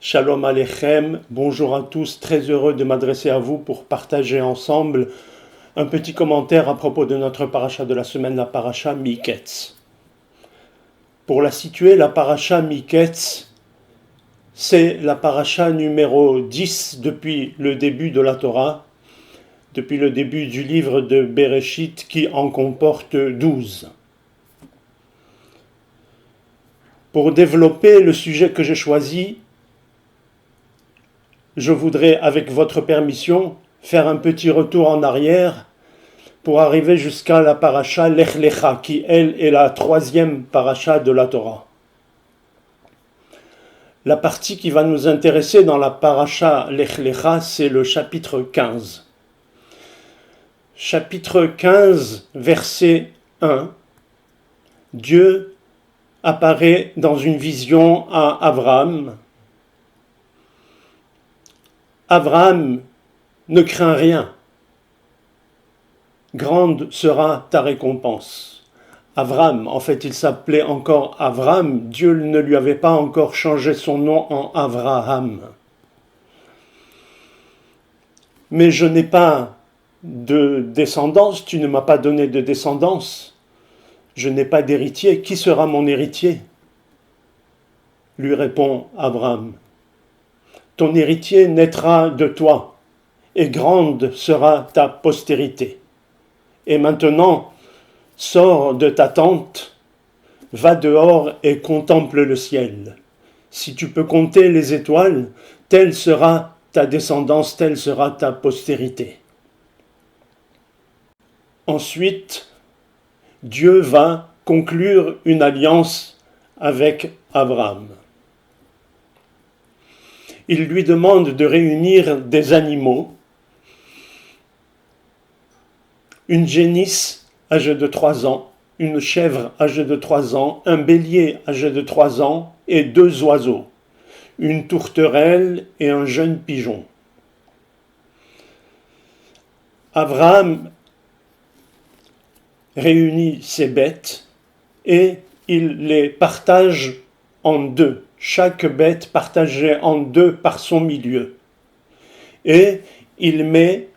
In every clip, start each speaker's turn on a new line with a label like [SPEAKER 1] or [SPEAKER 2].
[SPEAKER 1] Shalom Aleichem, bonjour à tous, très heureux de m'adresser à vous pour partager ensemble un petit commentaire à propos de notre paracha de la semaine, la paracha Miketz. Pour la situer, la paracha Miketz, c'est la paracha numéro 10 depuis le début de la Torah, depuis le début du livre de Bereshit qui en comporte 12. Pour développer le sujet que j'ai choisi, je voudrais, avec votre permission, faire un petit retour en arrière pour arriver jusqu'à la paracha Lech Lecha, qui, elle, est la troisième paracha de la Torah. La partie qui va nous intéresser dans la paracha Lech Lecha, c'est le chapitre 15. Chapitre 15, verset 1. Dieu apparaît dans une vision à Abraham. Abraham, ne crains rien. Grande sera ta récompense. Abraham, en fait, il s'appelait encore Abraham. Dieu ne lui avait pas encore changé son nom en Abraham. Mais je n'ai pas de descendance, tu ne m'as pas donné de descendance. Je n'ai pas d'héritier. Qui sera mon héritier ? Lui répond Abraham. Ton héritier naîtra de toi, et grande sera ta postérité. Et maintenant, sors de ta tente, va dehors et contemple le ciel. Si tu peux compter les étoiles, telle sera ta descendance, telle sera ta postérité. Ensuite, Dieu va conclure une alliance avec Abraham. Il lui demande de réunir des animaux, une génisse âgée de 3 ans, une chèvre âgée de 3 ans, un bélier âgé de 3 ans et 2 oiseaux, une tourterelle et un jeune pigeon. Abraham réunit ces bêtes et il les partage en deux. Chaque bête partagée en deux par son milieu. Et il met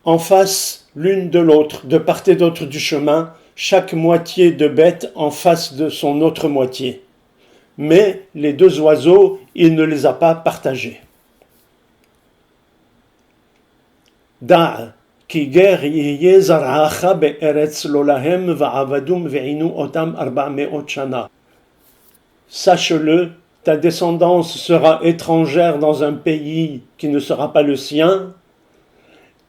[SPEAKER 1] en face l'une de l'autre, de part et d'autre du chemin, chaque moitié de bête en face de son autre moitié. Mais les 2 oiseaux, il ne les a pas partagés. Da' ki ger yeh zar'acha be'eretz lo lahem va'avadum ve'inu otam 400 shana. Sache-le, ta descendance sera étrangère dans un pays qui ne sera pas le sien,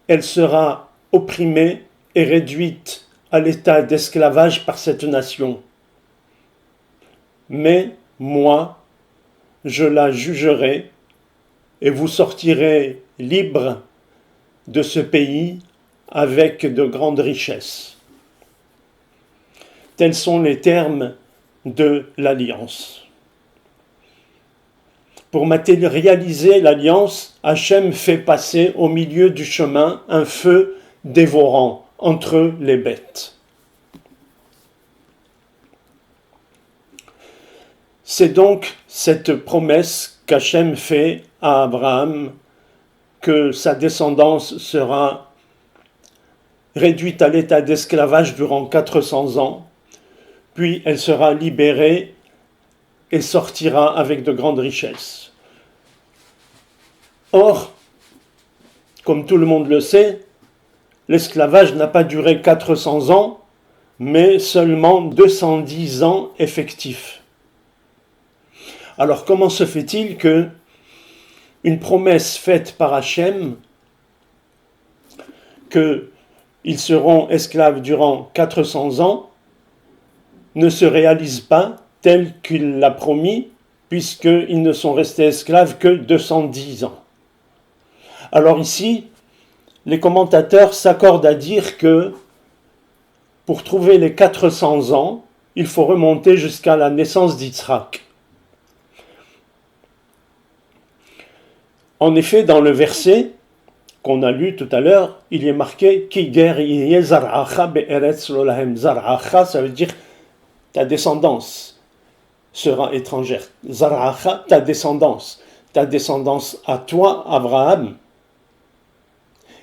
[SPEAKER 1] elle sera opprimée et réduite à l'état d'esclavage par cette nation. Mais moi, je la jugerai et vous sortirez libres de ce pays avec de grandes richesses. Tels sont les termes de l'alliance. Pour matérialiser l'alliance, Hachem fait passer au milieu du chemin un feu dévorant entre les bêtes. C'est donc cette promesse qu'Hachem fait à Abraham que sa descendance sera réduite à l'état d'esclavage durant 400 ans, puis elle sera libérée et sortira avec de grandes richesses. Or, comme tout le monde le sait, l'esclavage n'a pas duré 400 ans, mais seulement 210 ans effectifs. Alors comment se fait-il que une promesse faite par Hachem, qu'ils seront esclaves durant 400 ans, ne se réalise pas tel qu'il l'a promis, puisqu'ils ne sont restés esclaves que 210 ans. Alors ici, les commentateurs s'accordent à dire que pour trouver les 400 ans, il faut remonter jusqu'à la naissance d'Yitzhak. En effet, dans le verset qu'on a lu tout à l'heure, il y est marqué « Ki ger yeh zar'acha be'eretz lo lahem » Zar'acha, ça veut dire ta descendance sera étrangère. Zar'acha, ta descendance. ta descendance à toi, Abraham.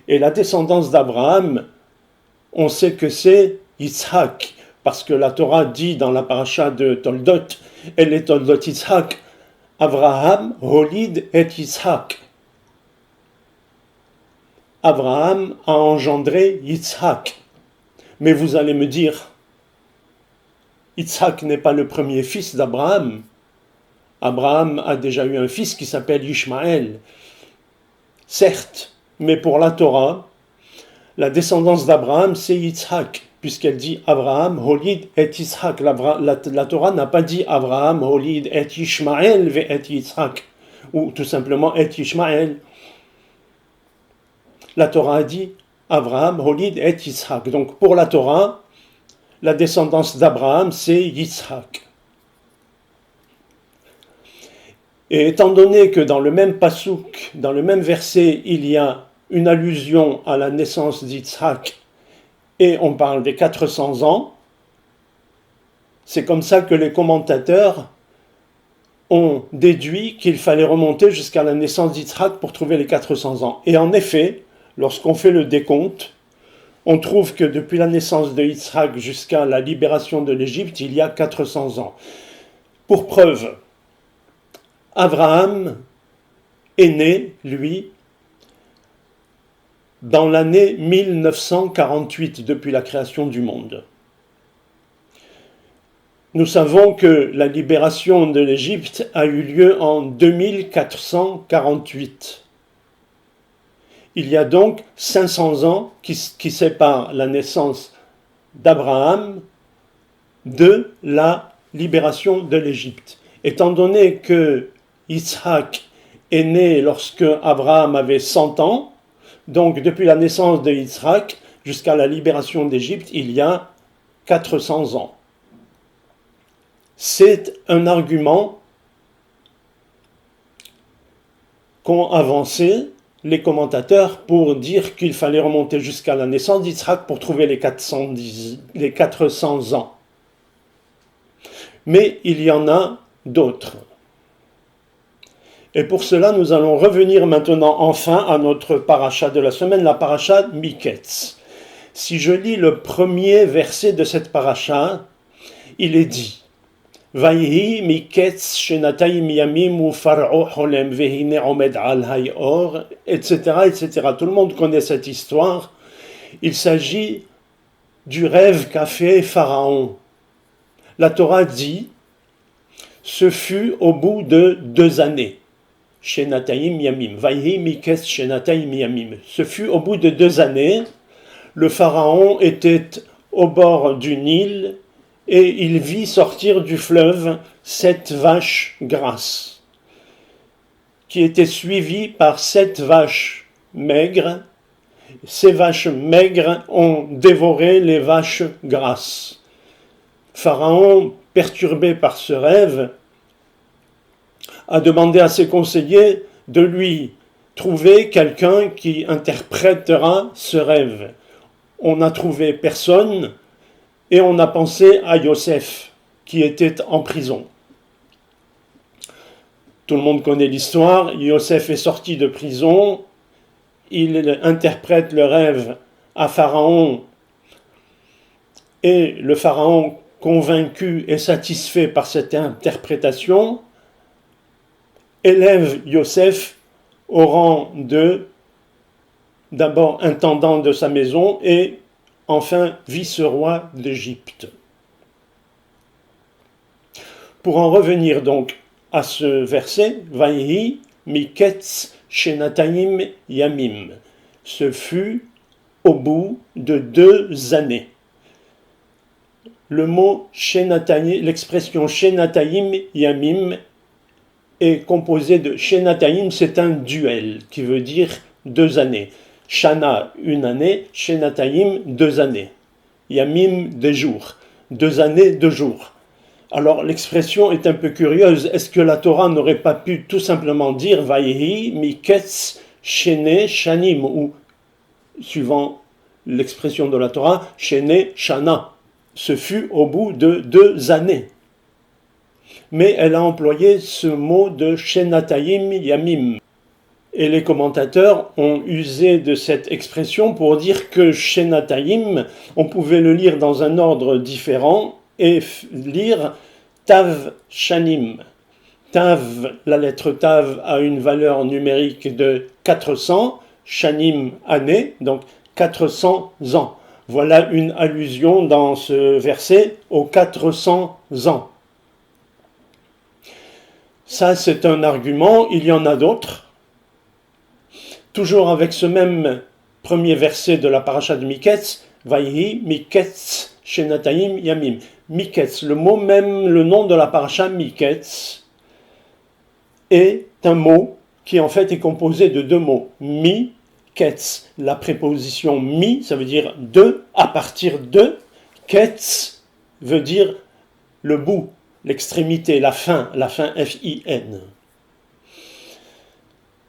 [SPEAKER 1] Et la descendance d'Abraham, on sait que c'est Yitzhak, parce que la Torah dit dans la paracha de Toldot, et les Toldot Yitzhak, Abraham holid et Yitzhak. Abraham a engendré Yitzhak. Mais vous allez me dire, Yitzhak n'est pas le premier fils d'Abraham. Abraham a déjà eu un fils qui s'appelle Ishmaël. Certes, mais pour la Torah, la descendance d'Abraham, c'est Yitzhak, puisqu'elle dit Abraham, Holid et Yitzhak. La Torah n'a pas dit Abraham, Holid et Ishmaël et Yitzhak, ou tout simplement et Ishmaël. La Torah a dit Abraham, Holid et Yitzhak. Donc pour la Torah, la descendance d'Abraham, c'est Yitzhak. Et étant donné que dans le même pasouk, dans le même verset, il y a une allusion à la naissance d'Yitzhak, et on parle des 400 ans, c'est comme ça que les commentateurs ont déduit qu'il fallait remonter jusqu'à la naissance d'Yitzhak pour trouver les 400 ans. Et en effet, lorsqu'on fait le décompte, on trouve que depuis la naissance de Yitzhak jusqu'à la libération de l'Égypte, il y a 400 ans. Pour preuve, Abraham est né, lui, dans l'année 1948, depuis la création du monde. Nous savons que la libération de l'Égypte a eu lieu en 2448. Il y a donc 500 ans qui séparent la naissance d'Abraham de la libération de l'Égypte. Étant donné que Yitzhak est né lorsque Abraham avait 100 ans, donc depuis la naissance de Yitzhak jusqu'à la libération d'Égypte, il y a 400 ans. C'est un argument qu'ont avancé les commentateurs pour dire qu'il fallait remonter jusqu'à la naissance d'Yitzhak pour trouver les 400 ans. Mais il y en a d'autres. Et pour cela, nous allons revenir maintenant enfin à notre paracha de la semaine, la paracha Miketz. Si je lis le premier verset de cette paracha, il est dit Vayhi miketz shenatayim yamim u far'o holem vehine omed al hayor, etc., etc. Tout le monde connaît cette histoire. Il s'agit du rêve qu'a fait Pharaon. La Torah dit ce fut au bout de 2 années. Shenatayim yamim. Vayhi miketz shenatayim yamim. Ce fut au bout de 2 années. Le Pharaon était au bord du Nil et il vit sortir du fleuve 7 vaches grasses, qui étaient suivies par 7 vaches maigres. Ces vaches maigres ont dévoré les vaches grasses. Pharaon, perturbé par ce rêve, a demandé à ses conseillers de lui trouver quelqu'un qui interprétera ce rêve. On n'a trouvé personne et on a pensé à Yosef, qui était en prison. Tout le monde connaît l'histoire. Yosef est sorti de prison, il interprète le rêve à Pharaon et le Pharaon, convaincu et satisfait par cette interprétation, élève Yosef au rang de d'abord intendant de sa maison et enfin vice-roi d'Égypte. Pour en revenir donc à ce verset, Vayhi miketz shenatayim yamim. Ce fut au bout de 2 années. Le mot shenatayim, l'expression shenatayim yamim est composé de shenatayim, c'est un duel qui veut dire 2 années. Shana, 1 année, shenatayim, 2 années. Yamim, des jours. 2 années, 2 jours. Alors l'expression est un peu curieuse. Est-ce que la Torah n'aurait pas pu tout simplement dire Vayhi miketz shene shanim, ou suivant l'expression de la Torah, shene shana. Ce fut au bout de 2 années. mais elle a employé ce mot de Shenatayim Yamim. Et les commentateurs ont usé de cette expression pour dire que Shenatayim, on pouvait le lire dans un ordre différent et lire Tav Shanim. Tav, la lettre Tav a une valeur numérique de 400, Shanim, année, donc 400 ans. Voilà une allusion dans ce verset aux 400 ans. Ça, c'est un argument, il y en a d'autres. Toujours avec ce même premier verset de la paracha de Miketz, Vayhi Miketz Shenatayim Yamim. Miketz, le mot même, le nom de la paracha Miketz, est un mot qui en fait est composé de deux mots. Mi-ketz, la préposition mi, ça veut dire de, à partir de. Ketz veut dire le bout, l'extrémité, la fin F-I-N.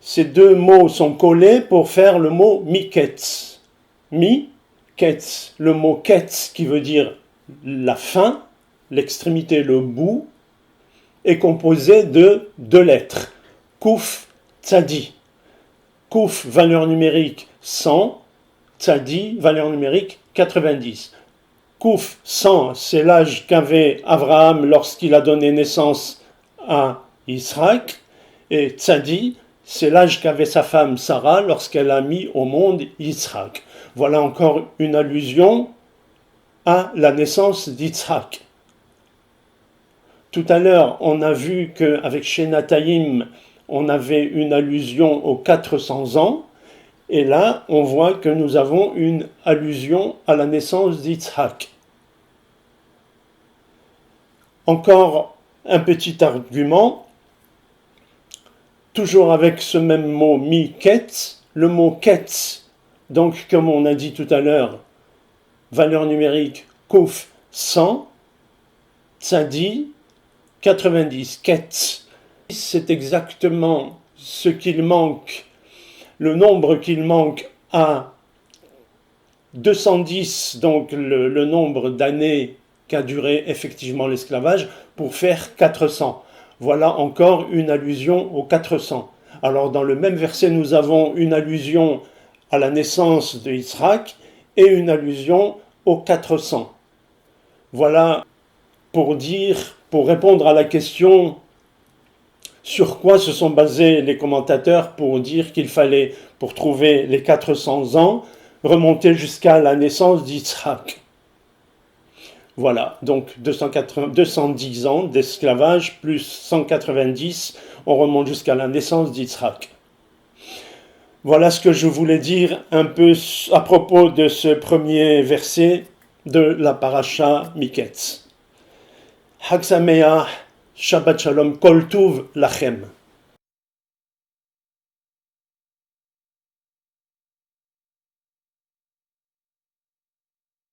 [SPEAKER 1] Ces deux mots sont collés pour faire le mot mi-ketz. Mi-ketz, le mot ketz qui veut dire la fin, l'extrémité, le bout, est composé de deux lettres. Kouf, Tzadi. Kouf, valeur numérique 100, Tzadi, valeur numérique 90. Kouf, 100, c'est l'âge qu'avait Abraham lorsqu'il a donné naissance à Israël, et Tzadi, c'est l'âge qu'avait sa femme Sarah lorsqu'elle a mis au monde Yitzhak. Voilà encore une allusion à la naissance d'Yitzhak. Tout à l'heure, on a vu qu'avec Shenatayim, on avait une allusion aux 400 ans, et là, on voit que nous avons une allusion à la naissance d'Yitzhak. Encore un petit argument, toujours avec ce même mot mi-ketz, le mot ketz, donc comme on a dit tout à l'heure, valeur numérique kouf 100, tzadi 90, ketz. C'est exactement ce qu'il manque, le nombre qu'il manque à 210, donc le nombre d'années qu'a duré effectivement l'esclavage, pour faire 400. Voilà encore une allusion aux 400. Alors dans le même verset, nous avons une allusion à la naissance de Yitzhak et une allusion aux 400. Voilà pour répondre à la question sur quoi se sont basés les commentateurs pour dire qu'il fallait, pour trouver les 400 ans, remonter jusqu'à la naissance d'Yitzhak. Voilà, donc 210 ans d'esclavage plus 190, on remonte jusqu'à la naissance d'Yitzhak. Voilà ce que je voulais dire un peu à propos de ce premier verset de la paracha Miketz. Chag Sameach, Shabbat Shalom, Kol Tuv Lachem.